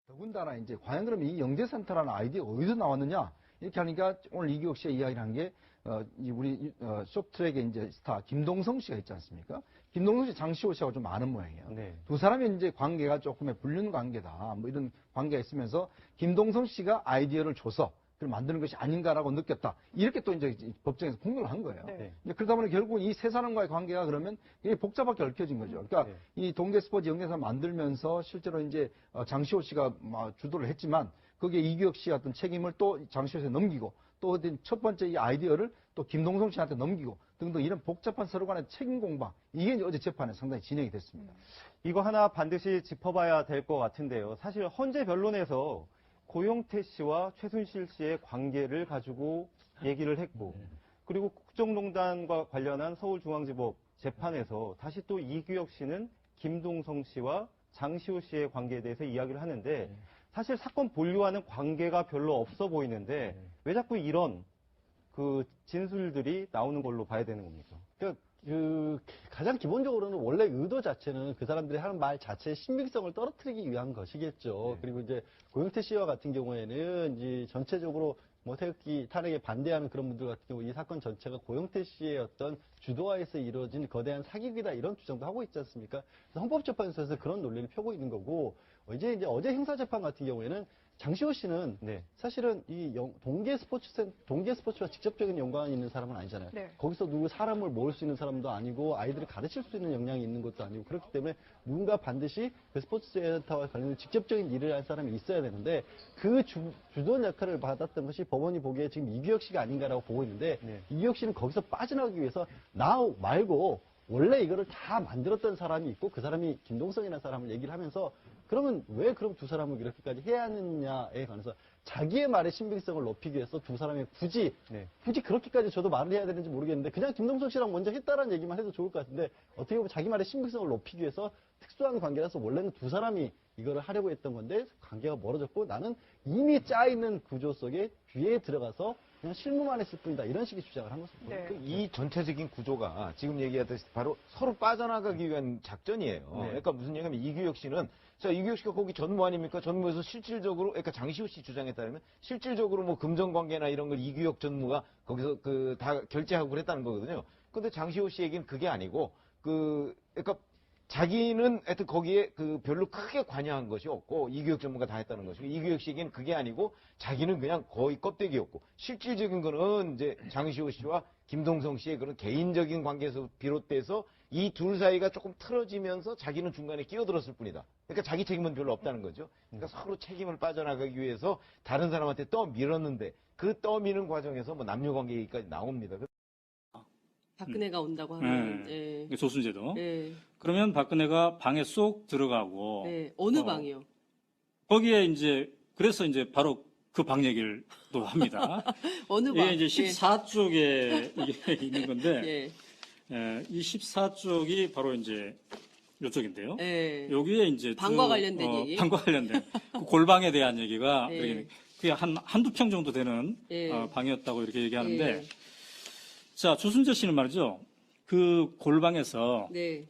더군다나 이제 과연 그럼 이 영재센터라는 아이디어가 어디서 나왔느냐 이렇게 하니까 오늘 이규혁 씨가 이야기를 한 게 우리 쇼트트랙의 이제 스타 김동성 씨가 있지 않습니까? 김동성 씨, 장시호 씨하고 좀 아는 모양이에요. 네. 두 사람의 이제 관계가 조금의 불륜 관계다. 뭐 이런 관계가 있으면서 김동성 씨가 아이디어를 줘서 그걸 만드는 것이 아닌가라고 느꼈다. 이렇게 또 이제 법정에서 폭로를 한 거예요. 네. 그러다 보니 결국은 이 세 사람과의 관계가 그러면 이게 복잡하게 얽혀진 거죠. 그러니까 네. 이 동계 스포츠 영재사 만들면서 실제로 이제 장시호 씨가 주도를 했지만 거기에 이규혁 씨의 어떤 책임을 또 장시호 씨에 넘기고 또 첫 번째 이 아이디어를 또 김동성 씨한테 넘기고 등등 이런 복잡한 서로 간의 책임 공방 이게 이제 어제 재판에 상당히 진행이 됐습니다. 이거 하나 반드시 짚어봐야 될 것 같은데요. 사실 헌재 변론에서 고영태 씨와 최순실 씨의 관계를 가지고 얘기를 했고 그리고 국정농단과 관련한 서울중앙지법 재판에서 다시 또 이규혁 씨는 김동성 씨와 장시호 씨의 관계에 대해서 이야기를 하는데 사실 사건 본류와는 관계가 별로 없어 보이는데 왜 자꾸 이런 그 진술들이 나오는 걸로 봐야 되는 겁니까? 그러니까 가장 기본적으로는 원래 의도 자체는 그 사람들이 하는 말 자체의 신빙성을 떨어뜨리기 위한 것이겠죠. 네. 그리고 이제 고영태 씨와 같은 경우에는 이제 전체적으로 뭐 태극기 탄핵에 반대하는 그런 분들 같은 경우 이 사건 전체가 고영태 씨의 어떤 주도하에서 이루어진 거대한 사기극이다 이런 주장도 하고 있지 않습니까? 그래서 헌법재판소에서 그런 논리를 펴고 있는 거고 이제 어제 형사재판 같은 경우에는 장시호 씨는 네. 사실은 이 동계 스포츠와 직접적인 연관이 있는 사람은 아니잖아요. 네. 거기서 누구 사람을 모을 수 있는 사람도 아니고 아이들을 가르칠 수 있는 역량이 있는 것도 아니고 그렇기 때문에 누군가 반드시 그 스포츠 센터와 관련된 직접적인 일을 할 사람이 있어야 되는데 그 주도원 역할을 받았던 것이 법원이 보기에 지금 이규혁 씨가 아닌가라고 보고 있는데 네. 이규혁 씨는 거기서 빠져나오기 위해서 나 말고 원래 이거를 다 만들었던 사람이 있고 그 사람이 김동성이라는 사람을 얘기를 하면서 그러면 왜 그럼 두 사람을 이렇게까지 해야 하느냐에 관해서 자기의 말의 신빙성을 높이기 위해서 두 사람이 굳이 그렇게까지 저도 말을 해야 되는지 모르겠는데 그냥 김동성 씨랑 먼저 했다라는 얘기만 해도 좋을 것 같은데 어떻게 보면 자기 말의 신빙성을 높이기 위해서 특수한 관계라서 원래는 두 사람이 이거를 하려고 했던 건데 관계가 멀어졌고 나는 이미 짜있는 구조 속에 뒤에 들어가서 그냥 실무만 했을 뿐이다. 이런 식의 주장을 한 것입니다. 네. 이 전체적인 구조가 지금 얘기하듯이 바로 서로 빠져나가기 위한 작전이에요. 그러니까 무슨 얘기냐면 이규혁 씨는 자, 이규혁 씨가 거기 전무 아닙니까? 전무에서 실질적으로, 그러니까 장시호 씨 주장에 따르면 실질적으로 뭐 금전관계나 이런 걸 이규혁 전무가 거기서 다 결제하고 그랬다는 거거든요. 근데 장시호 씨 얘기는 그게 아니고 그러니까 자기는 하여튼 거기에 별로 크게 관여한 것이 없고 이규혁 전무가 다 했다는 것이고 이규혁 씨에게는 그게 아니고 자기는 그냥 거의 껍데기였고 실질적인 거는 이제 장시호 씨와 김동성 씨의 그런 개인적인 관계에서 비롯돼서 이 둘 사이가 조금 틀어지면서 자기는 중간에 끼어들었을 뿐이다. 그러니까 자기 책임은 별로 없다는 거죠. 그러니까 서로 책임을 빠져나가기 위해서 다른 사람한테 떠밀었는데 그 떠미는 과정에서 뭐 남녀관계 얘기까지 나옵니다. 박근혜가 온다고 하면 예. 조순재도. 예. 그러면 박근혜가 방에 쏙 들어가고. 네. 어느 방이요? 거기에 이제 그래서 이제 바로 그 방 얘기를 또 합니다. 어느 방? 이게 이제 14쪽에 이게 있는 건데 예. 이 14쪽이 바로 이제 이쪽인데요. 예. 여기에 이제 방과 관련된 얘기. 방과 관련된 그 골방에 대한 얘기가 예. 그게 한두 평 정도 되는 예. 방이었다고 이렇게 얘기하는데 예. 자, 조순재 씨는 말이죠. 그 골방에서 네.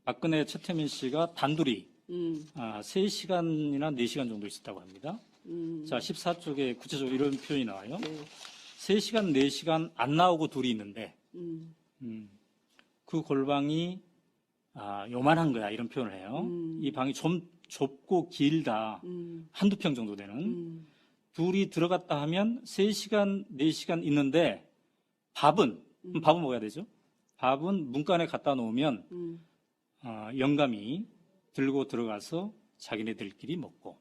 박근혜 최태민 씨가 단둘이 3시간이나 4시간 정도 있었다고 합니다. 자, 14쪽에 구체적으로 이런 표현이 나와요. 네. 3시간, 4시간 안 나오고 둘이 있는데 그 골방이 요만한 거야 이런 표현을 해요. 이 방이 좀 좁고 길다. 한두 평 정도 되는. 둘이 들어갔다 하면 3시간, 4시간 있는데 밥은 먹어야 되죠. 밥은 문간에 갖다 놓으면 영감이 들고 들어가서 자기네들끼리 먹고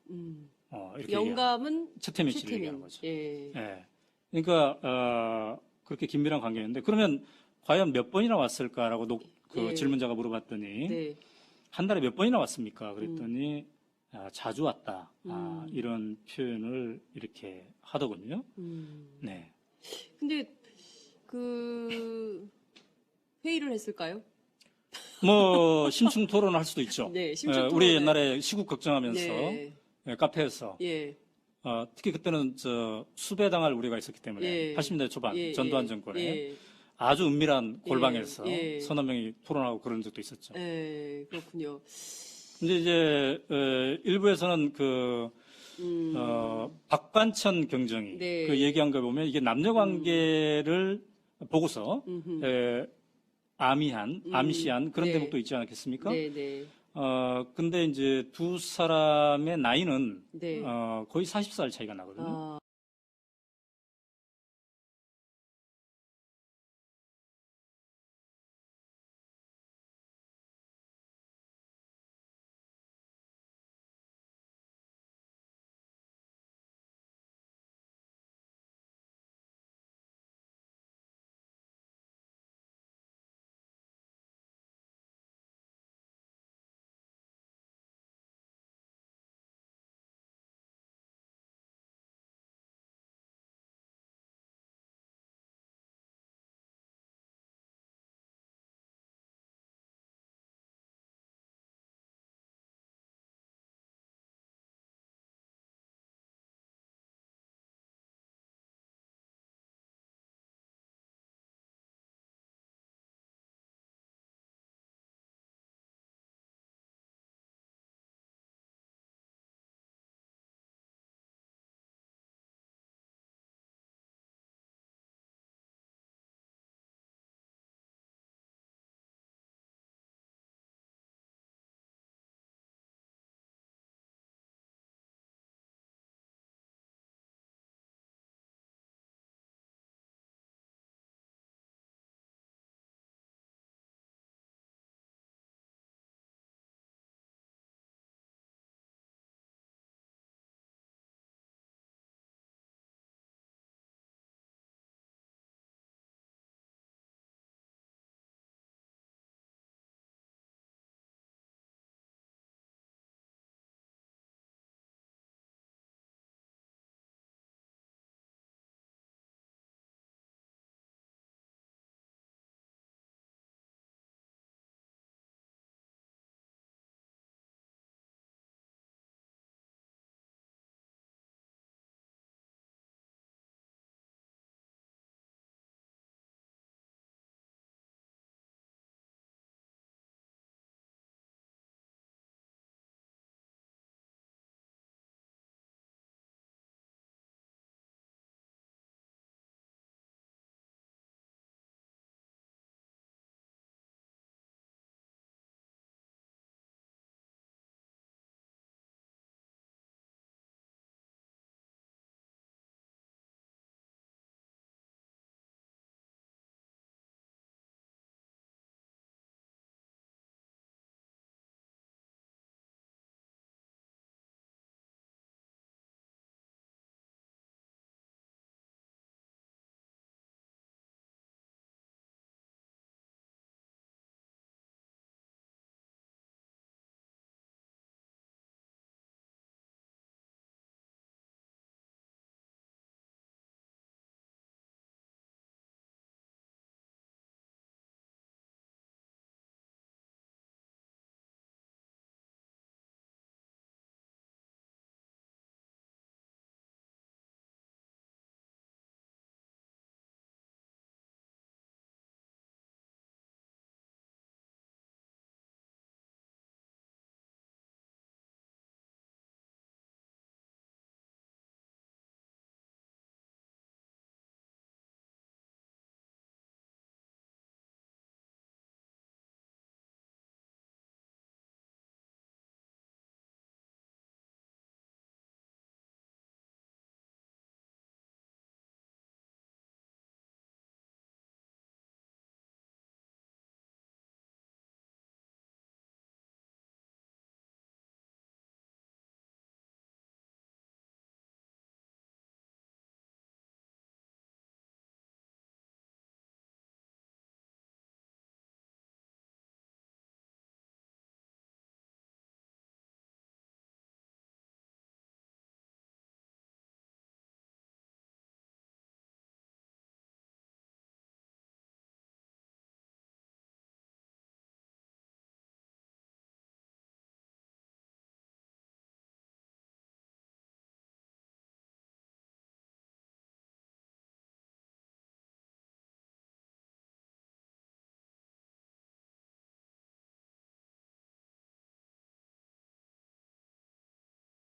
이렇게 영감은 최태민 씨를 얘기하는 거죠. 예. 예. 그러니까 그렇게 긴밀한 관계였는데 그러면 과연 몇 번이나 왔을까라고 예. 질문자가 물어봤더니 네. 한 달에 몇 번이나 왔습니까? 그랬더니 자주 왔다. 이런 표현을 이렇게 하더군요. 네. 근데 회의를 했을까요? 뭐 심층 토론을 할 수도 있죠. 네, 심층 토론. 우리 옛날에 시국 걱정하면서 네. 카페에서 예. 특히 그때는 수배당할 우리가 있었기 때문에 예. 80년대 초반 예. 전두환 정권에 예. 아주 은밀한 골방에서 예. 서너 명이 토론하고 그런 적도 있었죠. 예. 그렇군요. 근데 이제 일부에서는 박관천 경정이 네. 그 얘기한 걸 보면 이게 남녀 관계를 보고서 암시한 그런 네. 대목도 있지 않겠습니까? 네, 네. 근데 이제 두 사람의 나이는 네. 거의 40살 차이가 나거든요.